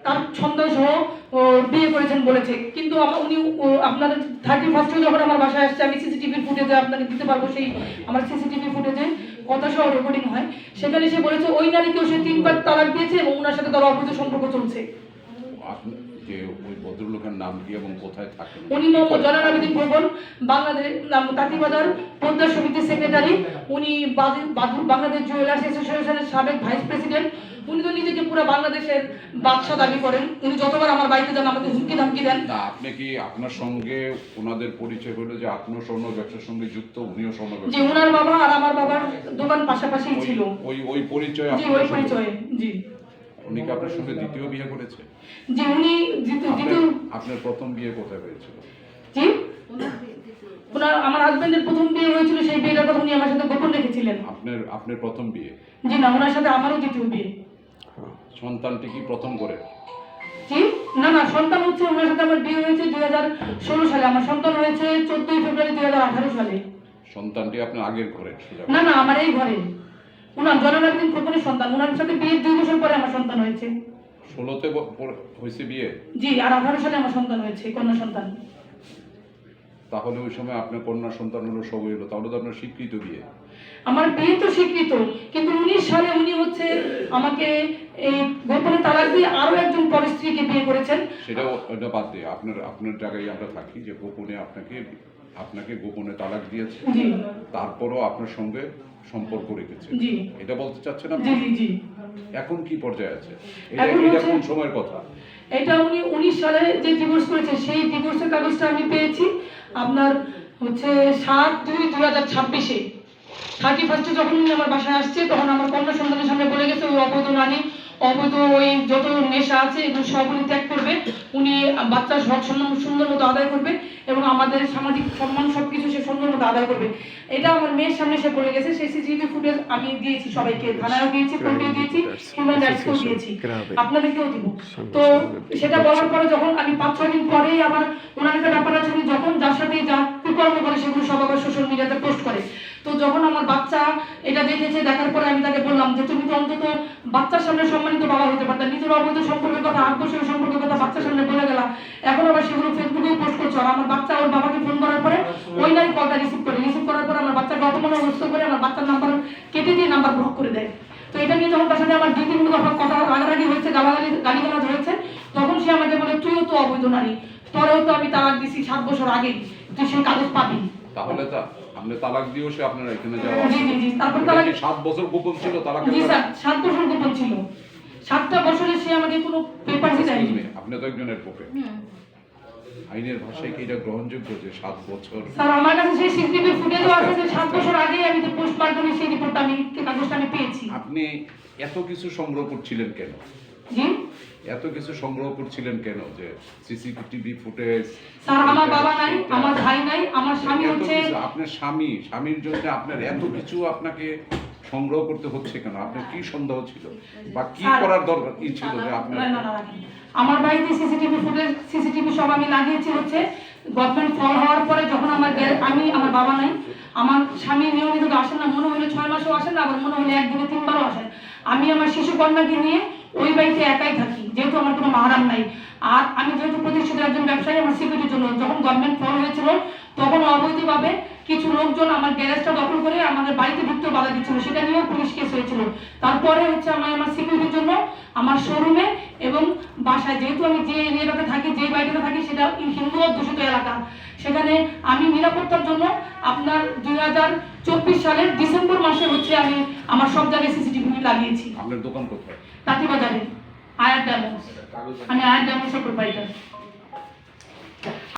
তার সন্তান সহ বিয়ে করেছেন বলেছে। কিন্তু উনি আপনাদের 31 যখন আমার বাসায় আসছে, আমি সিসিটিভি ফুটেজে আপনাকে দিতে পারবো, সেই আমার সিসিটিভি ফুটেজে কথা সহ রেকর্ডিং হয়, সেখানে সে বলেছে ওই নারীকেও সে 3বার তালাক দিয়েছে এবং ওনার সাথে তার অবৈধ সম্পর্ক চলছে। যে ওই ভদ্রলোকের নাম কি এবং কোথায় থাকেন? উনি মোহাম্মদ জলাল আবেদিন খোকন, বাংলাদেশ তাঁতিবাজার পদ্মা সমিতির সেক্রেটারি। উনি বাংলাদেশ জুয়েলার্স অ্যাসোসিয়েশনের সাবেক ভাইস প্রেসিডেন্ট। উনি তো নিজেকে পুরো বাংলাদেশের বাদশা দাবি করেন। উনি যতবার আমার বাড়িতে যান আমাকে হুমকি ধামকি দেন। না, আপনি কি আপনার সঙ্গে ওনাদের পরিচয় হলো যে আপনিও স্বর্ণ ব্যবসার সঙ্গে যুক্ত, উনিও স্বর্ণ ব্যবসা? জি, ওনার বাবা আর আমার বাবার দোকান পাশাপাশি ছিল। ওই পরিচয়? জি, ওই পরিচয়। জি। উনি কি আপনার সঙ্গে দ্বিতীয় বিয়ে করেছে? জি, উনি দ্বিতীয়। আপনার প্রথম বিয়ে কোথায় হয়েছিল? জি, আমার হাজবেন্ডের প্রথম বিয়ে হয়েছিল, সেই বিয়েটার কথা উনি আমার সাথে গোপন রেখেছিলেন। আপনার প্রথম বিয়ে? জি না, ওনার সাথে আমারও দ্বিতীয় বিয়ে। সন্তানটি কি প্রথম করে? জি না, সন্তান হচ্ছে ওনার সাথে আমার বিয়ে হয়েছে 2016 সালে। আমার সন্তান হয়েছে 14 ফেব্রুয়ারি 2018 সালে। সন্তানটি আপনার আগের ঘরে? না, আমার এই ঘরে। ওনার জলাল আবেদিন খোকনের সন্তান। ওনার সাথে বিয়ের 2 বছর পরে আমার সন্তান হয়েছে। 16তে হয়েছে বিয়ে? জি, আর 18 সালে আমার সন্তান হয়েছে, কন্যা সন্তান। তাহলে ওই সময় আপনার কন্যা সন্তান হলো, সব হলো, তাহলে তো আপনার স্বীকৃত বিয়ে। আমার বিয়ে তো স্বীকৃত, কিন্তু 19 সালে উনি হচ্ছে আমাকে এই গোপনে তালাক দিয়ে আরো একজন পর স্ত্রীকে বিয়ে করেছেন। ওটা বাদ দিয়ে আপনার জায়গায় আমরা থাকি যে গোপনে আপনাকে গোপনে তালাক দিয়েছে, তারপরও আপনার সঙ্গে সম্পর্ক রেখেছে, এটা বলতে চাচ্ছেন আপনি? জি। এখন কি পর্যায়ে আছে? এটা কোন সময়ের কথা? এটা উনি 19 সালে যে ডিভোর্স করেছে, সেই ডিভোর্সের কাগজটা আমি পেয়েছি আপনার হচ্ছে 7/2/2026-এ। 31 যখন উনি আমার বাসায় আসছে, তখন আমার কন্যা সন্তানের সামনে বলে গেছে ওই অবৈধ নারী, অবৈধ ওই যত নেশা আছে এগুলো সব উনি ত্যাগ করবে, উনি বাচ্চার হক সম্মান সুন্দর মতো আদায় করবে এবং আমাদের সামাজিক সম্মান সবকিছু সে সুন্দর মতো আদায় করবে। এটা আমার মেয়ের সামনে সে বলে গেছে। সেই সিসিটিভি ফুটেজ আমি দিয়েছি সবাইকে, থানায়ও দিয়েছি, কোর্টেও দিয়েছি, হিউম্যান রাইটসকেও দিয়েছি, আপনাদেরকেও দিব। তো সেটা বলার পরে যখন আমি 5-6 দিন পরেই আবার ওনার একটা ব্যাপার আছে, উনি যখন যার সাথে যা কুকর্ম করে সেগুলো সব আবার সোশ্যাল মিডিয়াতে পোস্ট করে। তো যখন আমার বাচ্চা এটা দেখেছে, দেখার পরে আমি তাকে বললাম যে তুমি তো অন্তত বাচ্চার সামনে সম্মানিত বাবা হতে পারতা, নিজের অবৈধ সম্পর্কের কথা, 8 বছরের সম্পর্কের কথা বাচ্চার সামনে বলে গেলা, এখন আবার সেগুলো ফেসবুকেও পোস্ট করছো। আর আমার বাচ্চা ওর বাবাকে ফোন করার পরে ওই নারী কলটা রিসিভ করার পরে আমার বাচ্চাকে অপমানগ্রস্ত করে আমার বাচ্চার নাম্বার কেটে দিয়ে নাম্বার ব্লক করে দেয়। তো এটা নিয়ে যখন তার সাথে আমার 2-3 দফা কথা রাগারাগি হয়েছে, গালিগালাজ হয়েছে, তখন সে আমাকে বলে তুইও তো অবৈধ নারী, তোরেও তো আমি তালাক দিছি 7 বছর আগে, তুই সেই কাগজ পাবি। তাহলে আপনি তালাক দিয়েও সে আপনার এখানে যাওয়া? জি। তারপর তালাক 7 বছর গোপন ছিল তালাক? জি স্যার, 7 বছর গোপন ছিল। 7টা বছরে সে আমাকে কোনো পেপারই দেয়নি। আপনি তো একজন অ্যাডভোকেট, আইনের ভাষায় কি এটা গ্রহণযোগ্য যে 7 বছর? স্যার, আমার কাছে সেই সিসিটিভি ফুটেজও আছে যে 7 বছর আগে আমি তো পোস্টমার্টমে সেই রিপোর্টটা কাগজটা আমি পেয়েছি। আপনি এত কিছু সংগ্রহ করছিলেন কেন? জি, এত কিছু সংগ্রহ করছিলেন কেন? যে সিসিটিভি ফুটেজ? স্যার, আমার বাবা নাই, আমার ভাই নাই, আমার স্বামী হচ্ছে আপনার স্বামীর জন্য আপনার এত কিছু আপনাকে সংগ্রহ করতে হচ্ছে কেন? আপনার কি সন্দেহ ছিল বা কি করার দরকার কি ছিল যে আপনার? না, আমার বাড়িতে সিসিটিভি সব আমি লাগিয়েছি হচ্ছে গভর্নমেন্ট ফল হওয়ার পরে, যখন আমার বাবা নাই, আমার স্বামী নিয়মিত আসেন না, মনে হলে 6 মাসেও আসেন না, আবার মনে হলে একদিনে 3 বারও আসেন। আমি আমার শিশু কন্যাকে নিয়ে ওই বাড়িতে একাই থাকি, যেহেতু আমার কোনো মাহারাম নাই। আর আমি যেহেতু প্রতিষ্ঠিত একজন ব্যবসায়ী, আমার সিকিউরিটির জন্য যখন গভর্নমেন্ট ফল হয়েছিল, তখন অবৈধভাবে কিছু লোকজন আমার গ্যারেজটা দখল করে আমাদের বাড়িতে ঢুকতে বাধা দিচ্ছিল, সেটা নিয়েও পুলিশ কেস হয়েছিল। তারপরে হচ্ছে আমার সিকিউরিটির জন্য আমার শোরুমে এবং বাসায়, যেহেতু আমি যে এরিয়াটাতে থাকি, যে বাড়িটাতে থাকি, সেটা হিন্দু অধ্যুষিত এলাকা, সেখানে আমি নিরাপত্তার জন্য আপনার 2024 সালের ডিসেম্বর মাসে হচ্ছে আমি আমার সব জায়গায় সিসিটিভি লাগিয়েছি। আপনার দোকান কোথায়? তাঁতিবাজারে, আয়ার ডায়মন্ডস। আমি আয়ার ডায়মন্ডসের প্রোপাইটার।